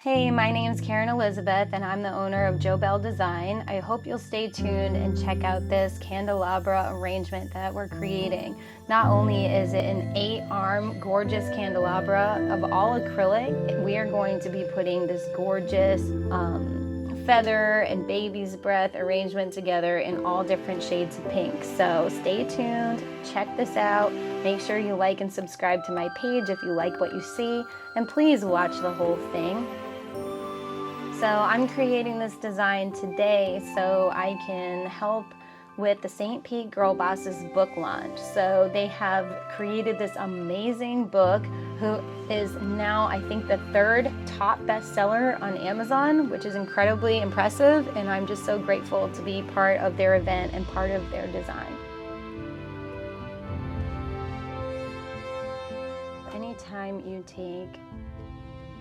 Hey, my name is Karen Elizabeth and I'm the owner of Jobelle Design. I hope you'll stay tuned and check out this candelabra arrangement that we're creating. Not only is it an 8-arm gorgeous candelabra of all acrylic, we are going to be putting this gorgeous feather and baby's breath arrangement together in all different shades of pink. So stay tuned, check this out. Make sure you like and subscribe to my page if you like what you see, and please watch the whole thing. So I'm creating this design today so I can help with the St. Pete Girl Bosses book launch. So they have created this amazing book who is now, I think, the 3rd top bestseller on Amazon, which is incredibly impressive, and I'm just so grateful to be part of their event and part of their design. Anytime you take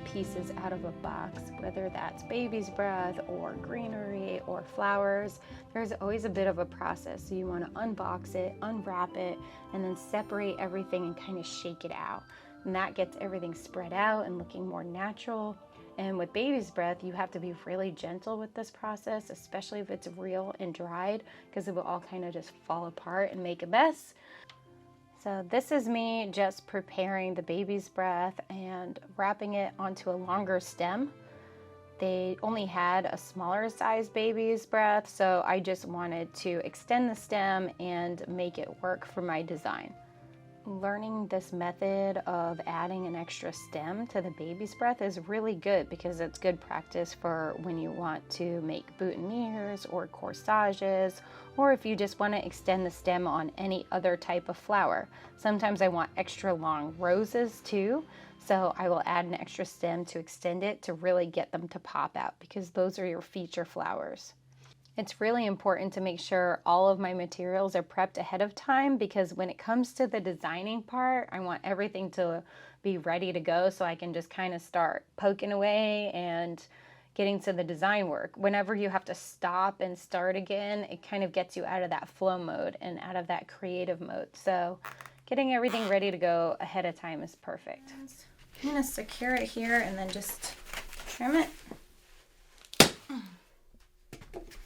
pieces out of a box, whether that's baby's breath or greenery or flowers, there's always a bit of a process. So you want to unbox it, unwrap it, and then separate everything and kind of shake it out. And that gets everything spread out and looking more natural. And with baby's breath, you have to be really gentle with this process, especially if it's real and dried, because it will all kind of just fall apart and make a mess. So this is me just preparing the baby's breath and wrapping it onto a longer stem. They only had a smaller size baby's breath, so I just wanted to extend the stem and make it work for my design. Learning this method of adding an extra stem to the baby's breath is really good because it's good practice for when you want to make boutonnieres or corsages, or if you just want to extend the stem on any other type of flower. Sometimes I want extra long roses too, so I will add an extra stem to extend it to really get them to pop out, because those are your feature flowers. It's really important to make sure all of my materials are prepped ahead of time, because when it comes to the designing part, I want everything to be ready to go so I can just kind of start poking away and getting to the design work. Whenever you have to stop and start again, it kind of gets you out of that flow mode and out of that creative mode. So getting everything ready to go ahead of time is perfect. I'm going to secure it here and then just trim it.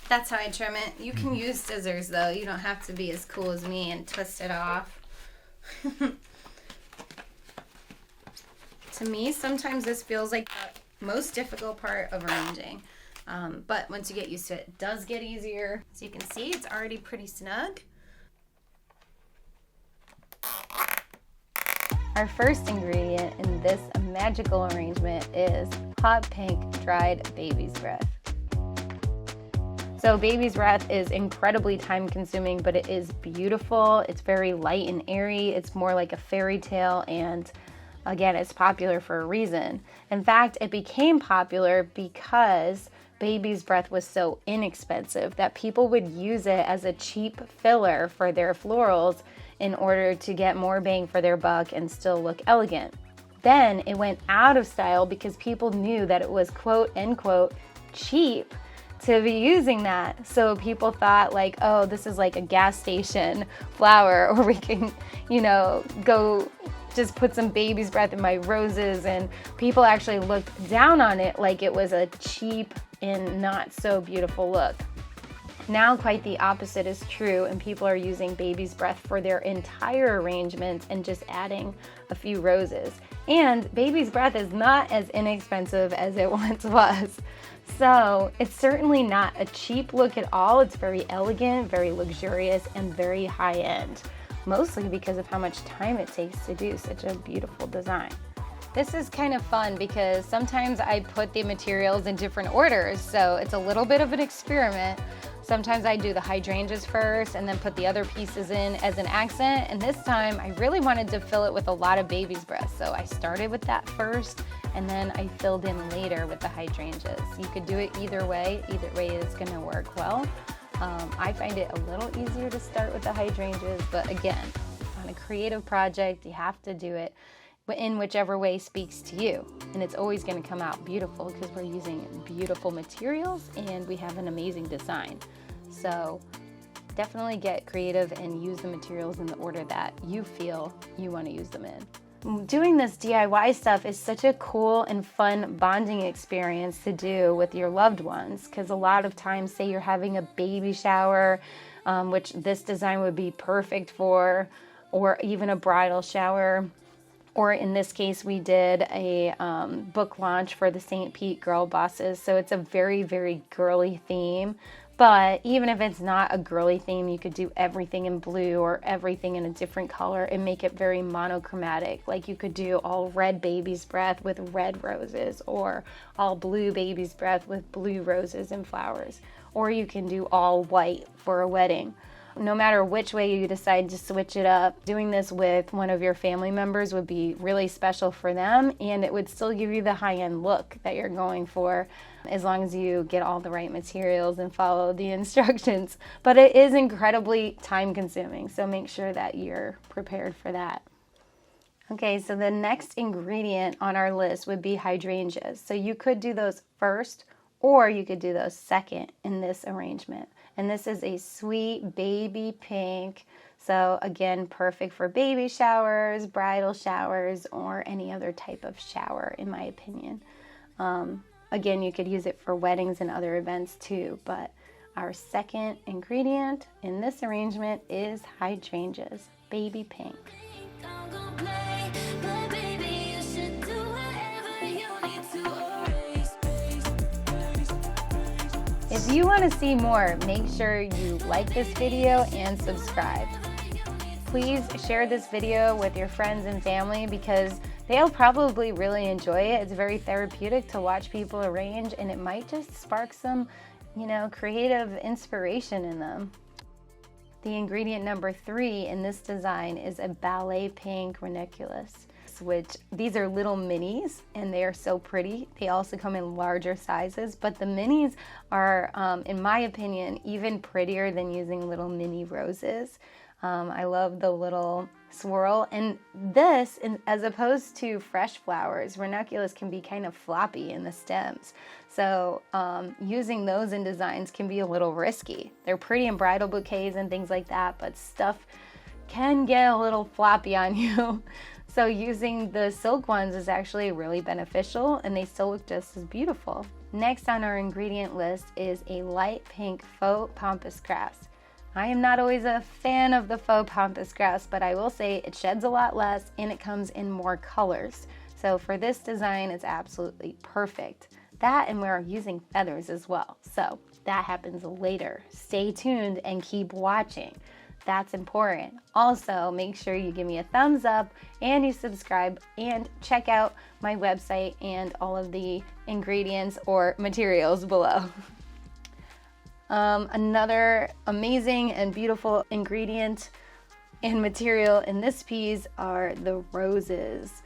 That's how I trim it. You can use scissors though. You don't have to be as cool as me and twist it off. To me, sometimes this feels like the most difficult part of arranging. But once you get used to it, it does get easier. As you can see, it's already pretty snug. Our first ingredient in this magical arrangement is hot pink dried baby's breath. So baby's breath is incredibly time consuming, but it is beautiful. It's very light and airy. It's more like a fairy tale, and again, it's popular for a reason. In fact, it became popular because baby's breath was so inexpensive that people would use it as a cheap filler for their florals in order to get more bang for their buck and still look elegant. Then it went out of style because people knew that it was quote unquote cheap to be using that. So people thought like, oh, this is like a gas station flower, or we can, go just put some baby's breath in my roses. And people actually looked down on it like it was a cheap and not so beautiful look. Now quite the opposite is true, and people are using baby's breath for their entire arrangements and just adding a few roses. And baby's breath is not as inexpensive as it once was. So it's certainly not a cheap look at all. It's very elegant, very luxurious, and very high end, mostly because of how much time it takes to do such a beautiful design. This is kind of fun because sometimes I put the materials in different orders, so it's a little bit of an experiment. Sometimes I do the hydrangeas first and then put the other pieces in as an accent, and this time I really wanted to fill it with a lot of baby's breath, so I started with that first and then I filled in later with the hydrangeas. You could do it either way is going to work well. I find it a little easier to start with the hydrangeas, but again, on a creative project, you have to do it in whichever way speaks to you. And it's always going to come out beautiful because we're using beautiful materials and we have an amazing design. So definitely get creative and use the materials in the order that you feel you want to use them in. Doing this DIY stuff is such a cool and fun bonding experience to do with your loved ones, because a lot of times, say you're having a baby shower, which this design would be perfect for, or even a bridal shower, or in this case we did a book launch for the St. Pete Girl Bosses, so it's a very, very girly theme. But even if it's not a girly theme, you could do everything in blue or everything in a different color and make it very monochromatic. Like you could do all red baby's breath with red roses, or all blue baby's breath with blue roses and flowers. Or you can do all white for a wedding. No matter which way you decide to switch it up, doing this with one of your family members would be really special for them, and it would still give you the high-end look that you're going for, as long as you get all the right materials and follow the instructions. But it is incredibly time-consuming, so make sure that you're prepared for that. Okay, so the next ingredient on our list would be hydrangeas. So you could do those first, or you could do those second in this arrangement. And this is a sweet baby pink. So again, perfect for baby showers, bridal showers, or any other type of shower, in my opinion. Again, you could use it for weddings and other events too, but our second ingredient in this arrangement is hydrangeas, baby pink. If you want to see more, make sure you like this video and subscribe. Please share this video with your friends and family, because they'll probably really enjoy it. It's very therapeutic to watch people arrange, and it might just spark some, creative inspiration in them. The ingredient number 3 in this design is a ballet pink ranuculus, which these are little minis, and they are so pretty. They also come in larger sizes, but the minis are, in my opinion, even prettier than using little mini roses. I love the little swirl, and this, as opposed to fresh flowers, ranunculus can be kind of floppy in the stems. So using those in designs can be a little risky. They're pretty in bridal bouquets and things like that, but stuff can get a little floppy on you. So using the silk ones is actually really beneficial, and they still look just as beautiful. Next on our ingredient list is a light pink faux pampas grass. I am not always a fan of the faux pampas grass, but I will say it sheds a lot less and it comes in more colors. So for this design, it's absolutely perfect. That, and we're using feathers as well. So that happens later. Stay tuned and keep watching. That's important. Also, make sure you give me a thumbs up and you subscribe, and check out my website and all of the ingredients or materials below. Another amazing and beautiful ingredient and material in this piece are the roses.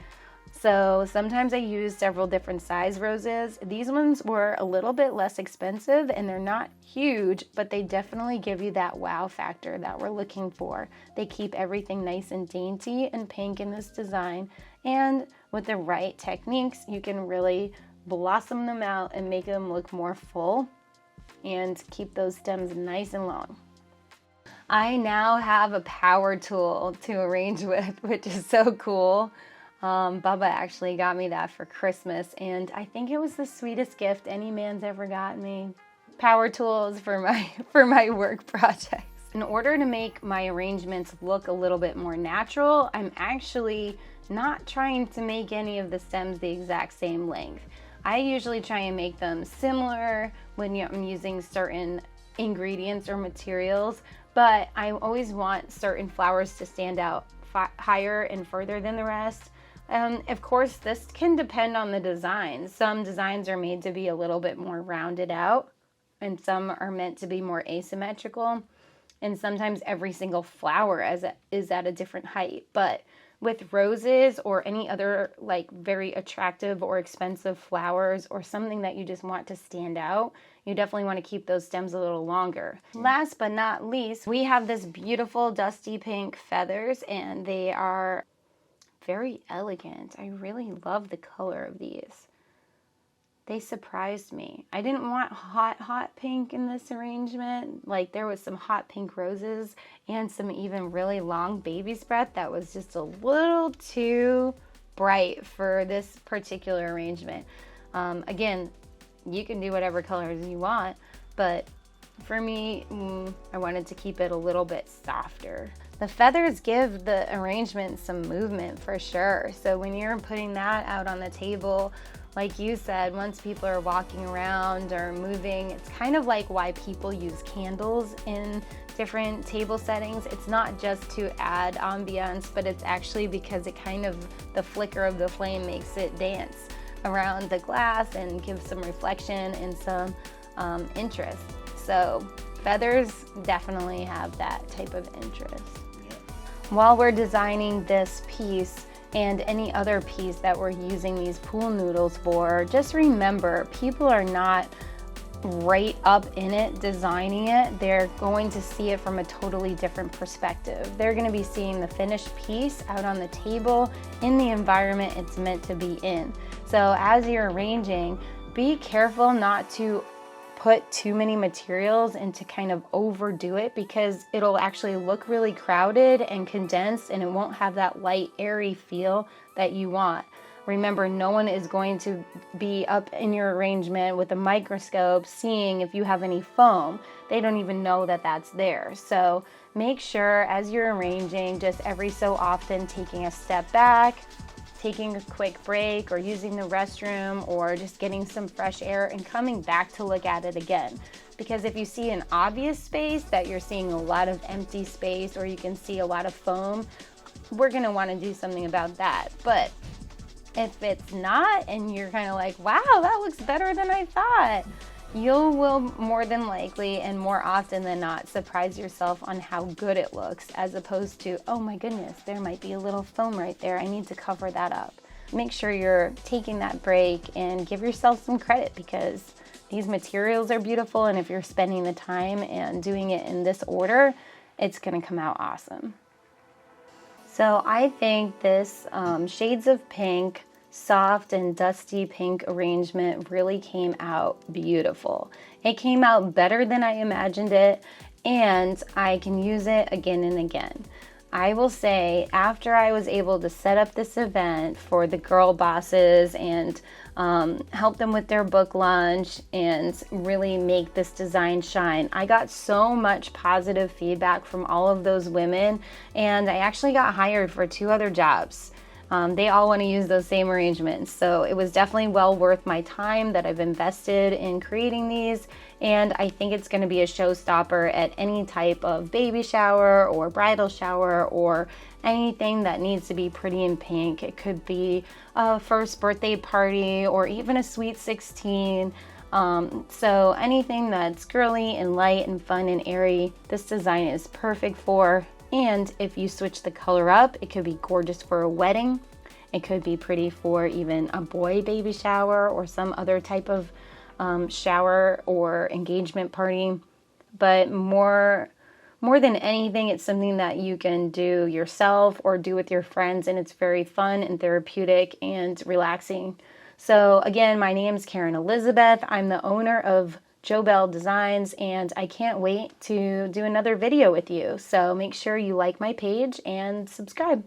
So sometimes I use several different size roses. These ones were a little bit less expensive, and they're not huge, but they definitely give you that wow factor that we're looking for. They keep everything nice and dainty and pink in this design, and with the right techniques, you can really blossom them out and make them look more full and keep those stems nice and long. I now have a power tool to arrange with, which is so cool. Bubba actually got me that for Christmas, and I think it was the sweetest gift any man's ever gotten me. Power tools for my work projects. In order to make my arrangements look a little bit more natural, I'm actually not trying to make any of the stems the exact same length. I usually try and make them similar when I'm using certain ingredients or materials, but I always want certain flowers to stand out higher and further than the rest. Of course, this can depend on the design. Some designs are made to be a little bit more rounded out, and some are meant to be more asymmetrical, and sometimes every single flower is at a different height. But with roses or any other like very attractive or expensive flowers, or something that you just want to stand out, you definitely want to keep those stems a little longer. Last but not least, we have this beautiful dusty pink feathers, and they are very elegant. I really love the color of these. They surprised me. I didn't want hot pink in this arrangement. Like, there was some hot pink roses and some even really long baby's breath that was just a little too bright for this particular arrangement. Again, you can do whatever colors you want, but for me, I wanted to keep it a little bit softer. The feathers give the arrangement some movement for sure. So when you're putting that out on the table, like you said, once people are walking around or moving, it's kind of like why people use candles in different table settings. It's not just to add ambiance, but it's actually because it kind of, the flicker of the flame makes it dance around the glass and gives some reflection and some interest. So feathers definitely have that type of interest. While we're designing this piece and any other piece that we're using these pool noodles for, just remember, people are not right up in it designing it. They're going to see it from a totally different perspective. They're going to be seeing the finished piece out on the table in the environment it's meant to be in. So as you're arranging, be careful not to put too many materials and to kind of overdo it, because it'll actually look really crowded and condensed and it won't have that light, airy feel that you want. Remember, no one is going to be up in your arrangement with a microscope seeing if you have any foam. They don't even know that that's there. So make sure as you're arranging, just every so often taking a step back, taking a quick break, or using the restroom, or just getting some fresh air and coming back to look at it again. Because if you see an obvious space that you're seeing a lot of empty space, or you can see a lot of foam, we're gonna wanna do something about that. But if it's not, and you're kind of like, wow, that looks better than I thought, you will more than likely and more often than not surprise yourself on how good it looks, as opposed to, oh my goodness, there might be a little foam right there, I need to cover that up. Make sure you're taking that break and give yourself some credit, because these materials are beautiful, and if you're spending the time and doing it in this order, it's gonna come out awesome. So I think this shades of pink, soft and dusty pink arrangement really came out beautiful. It came out better than I imagined it, and I can use it again and again. I will say, after I was able to set up this event for the girl bosses and help them with their book launch and really make this design shine, I got so much positive feedback from all of those women, and I actually got hired for 2 other jobs. They all want to use those same arrangements. So it was definitely well worth my time that I've invested in creating these. And I think it's going to be a showstopper at any type of baby shower or bridal shower or anything that needs to be pretty in pink. It could be a first birthday party or even a sweet 16. So anything that's girly and light and fun and airy, this design is perfect for. And if you switch the color up, it could be gorgeous for a wedding. It could be pretty for even a boy baby shower or some other type of shower or engagement party. But more than anything, it's something that you can do yourself or do with your friends, and it's very fun and therapeutic and relaxing. So again, my name is Karen Elizabeth. I'm the owner of Jobelle Designs, and I can't wait to do another video with you. So make sure you like my page and subscribe.